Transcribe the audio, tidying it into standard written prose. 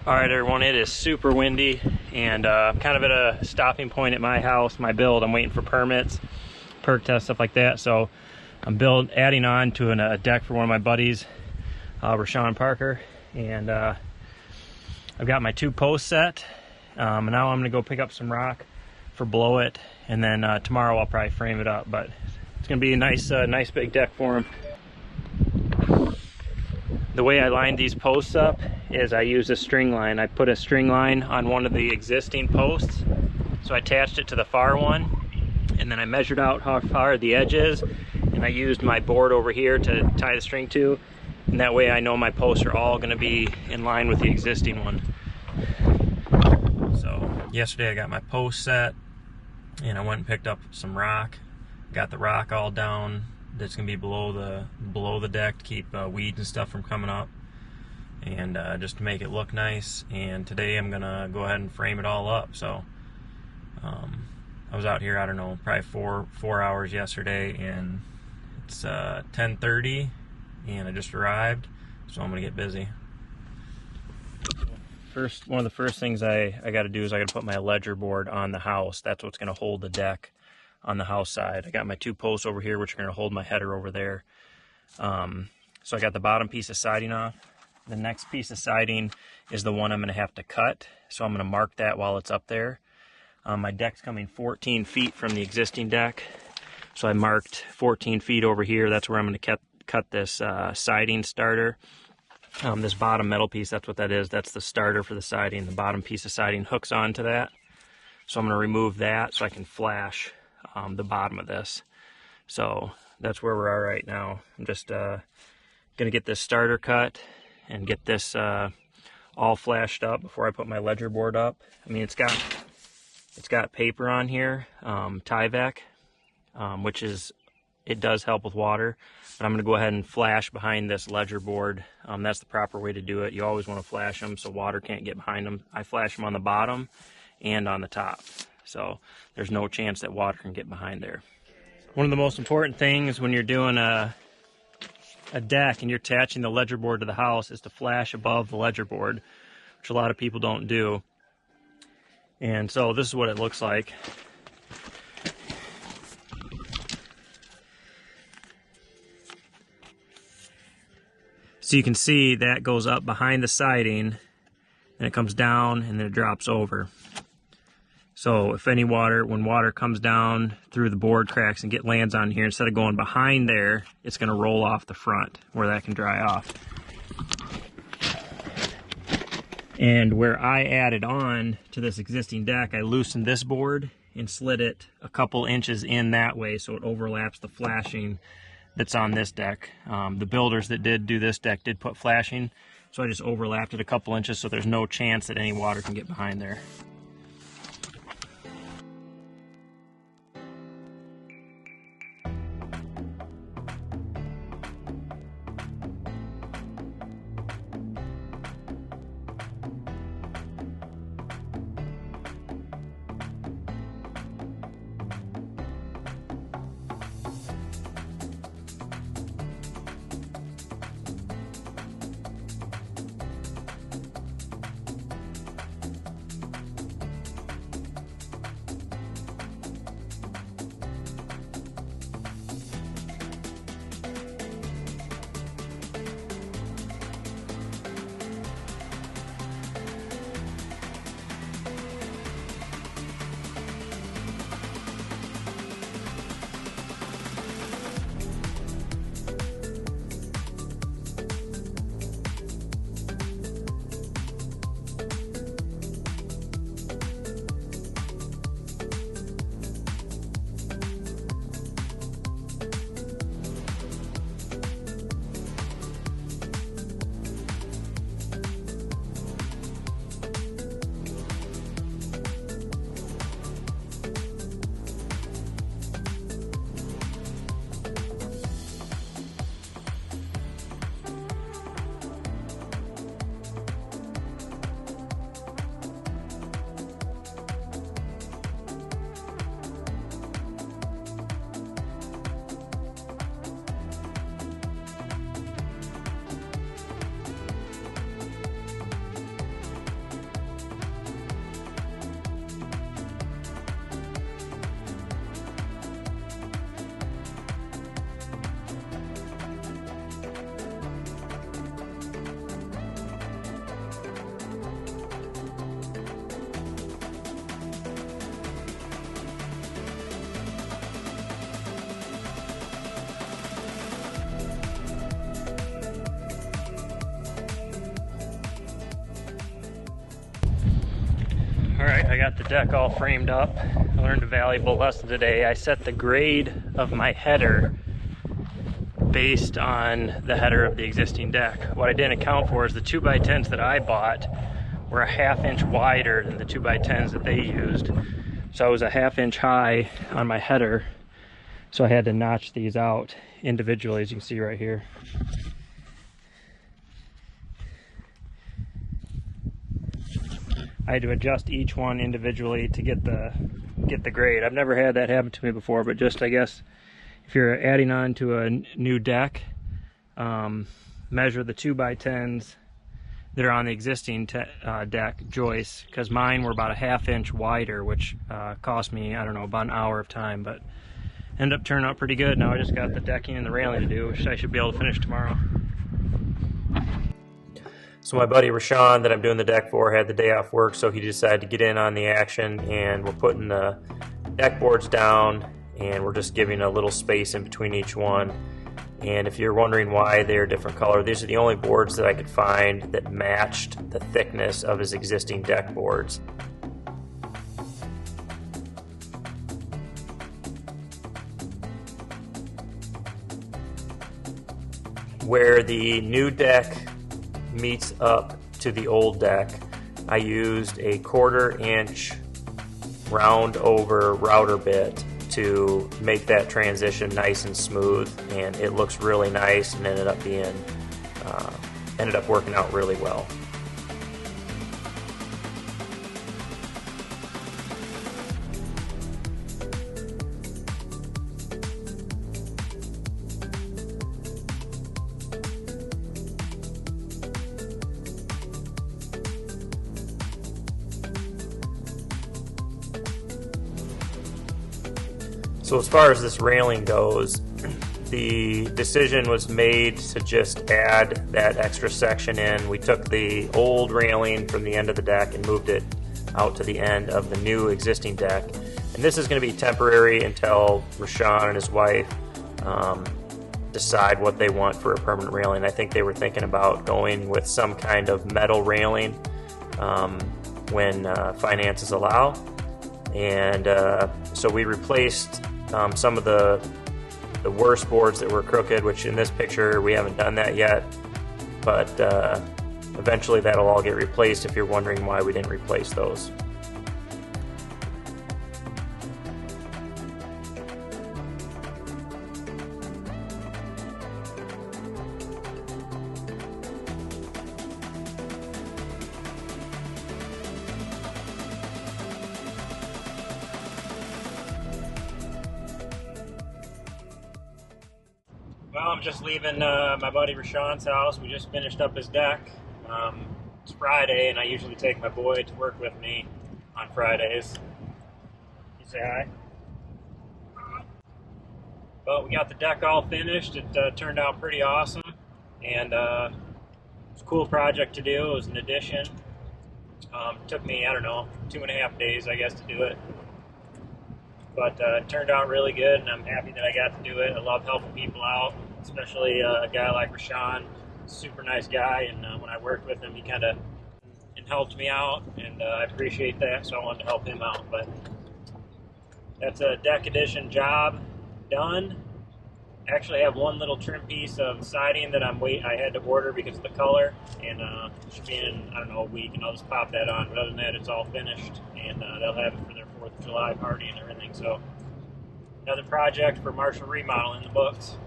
All right, everyone, it is super windy and I'm kind of at a stopping point at my house, my build. I'm waiting for permits, perk tests, stuff like that. So I'm adding on to a deck for one of my buddies, Rashawn Parker, and I've got my 2 posts set. And now I'm gonna go pick up some rock for blow it, and then tomorrow I'll probably frame it up. But it's gonna be a nice big deck for him. The way I lined these posts up is I used a string line. I put a string line on one of the existing posts. So I attached it to the far one, and then I measured out how far the edge is, and I used my board over here to tie the string to. And that way I know my posts are all gonna be in line with the existing one. So yesterday I got my post set, and I went and picked up some rock. Got the rock all down. That's gonna be below the deck to keep weeds and stuff from coming up, and just to make it look nice. And today I'm gonna go ahead and frame it all up. So I was out here, I don't know, probably four hours yesterday, and it's 10:30, and I just arrived, so I'm gonna get busy. One of the first things I got to do is I got to put my ledger board on the house. That's what's gonna hold the deck on the house side. I got my 2 posts over here, which are going to hold my header over there. So I got the bottom piece of siding off. The next piece of siding is the one I'm going to have to cut. So I'm going to mark that while it's up there. My deck's coming 14 feet from the existing deck. So I marked 14 feet over here. That's where I'm going to cut this siding starter. This bottom metal piece, that's what that is. That's the starter for the siding. The bottom piece of siding hooks onto that. So I'm going to remove that so I can flash the bottom of this. So that's where we are right now. I'm just gonna get this starter cut and get this all flashed up before I put my ledger board up. I mean, it's got paper on here, Tyvek, which it does help with water, but I'm gonna go ahead and flash behind this ledger board. That's the proper way to do it. You always want to flash them so water can't get behind them. I flash them on the bottom and on the top, so there's no chance that water can get behind there. One of the most important things when you're doing a deck and you're attaching the ledger board to the house is to flash above the ledger board, which a lot of people don't do. And so this is what it looks like. So you can see that goes up behind the siding, and it comes down, and then it drops over. So if when water comes down through the board cracks and lands on here, instead of going behind there, it's going to roll off the front where that can dry off. And where I added on to this existing deck, I loosened this board and slid it a couple inches in that way so it overlaps the flashing that's on this deck. The builders that did do this deck did put flashing, so I just overlapped it a couple inches so there's no chance that any water can get behind there. Alright, I got the deck all framed up. I learned a valuable lesson today. I set the grade of my header based on the header of the existing deck. What I didn't account for is the 2x10s that I bought were a ½ inch wider than the 2x10s that they used. So I was a ½ inch high on my header, so I had to notch these out individually, as you can see right here. I had to adjust each one individually to get the grade. I've never had that happen to me before, but just, I guess, if you're adding on to a new deck, measure the 2x10s that are on the existing deck joists, because mine were about a ½ inch wider, which cost me, I don't know, about an hour of time, but ended up turning out pretty good. Now I just got the decking and the railing to do, which I should be able to finish tomorrow. So my buddy Rashawn that I'm doing the deck for had the day off work, so he decided to get in on the action, and we're putting the deck boards down and we're just giving a little space in between each one. And if you're wondering why they're different color, these are the only boards that I could find that matched the thickness of his existing deck boards. Where the new deck meets up to the old deck, I used a 1/4 inch round over router bit to make that transition nice and smooth, and it looks really nice and ended up working out really well. So as far as this railing goes, the decision was made to just add that extra section in. We took the old railing from the end of the deck and moved it out to the end of the new existing deck. And this is going to be temporary until Rashawn and his wife decide what they want for a permanent railing. I think they were thinking about going with some kind of metal railing when finances allow. And so we replaced some of the worst boards that were crooked, which in this picture we haven't done that yet, but eventually that'll all get replaced if you're wondering why we didn't replace those. Well, I'm just leaving my buddy Rashawn's house. We just finished up his deck. It's Friday, and I usually take my boy to work with me on Fridays. You say hi? But we got the deck all finished. It turned out pretty awesome, and it was a cool project to do. It was an addition. It took me, I don't know, 2.5 days, I guess, to do it. But it turned out really good, and I'm happy that I got to do it. I love helping people out, especially a guy like Rashawn. Super nice guy, and when I worked with him, he kind of helped me out, and I appreciate that, so I wanted to help him out. But that's a deck addition job done. I actually have one little trim piece of siding that I had to order because of the color, and it should be in, I don't know, a week, and I'll just pop that on. But other than that, it's all finished, and they'll have it for their 4th of July party and everything. So another project for Marshall Remodel in the books.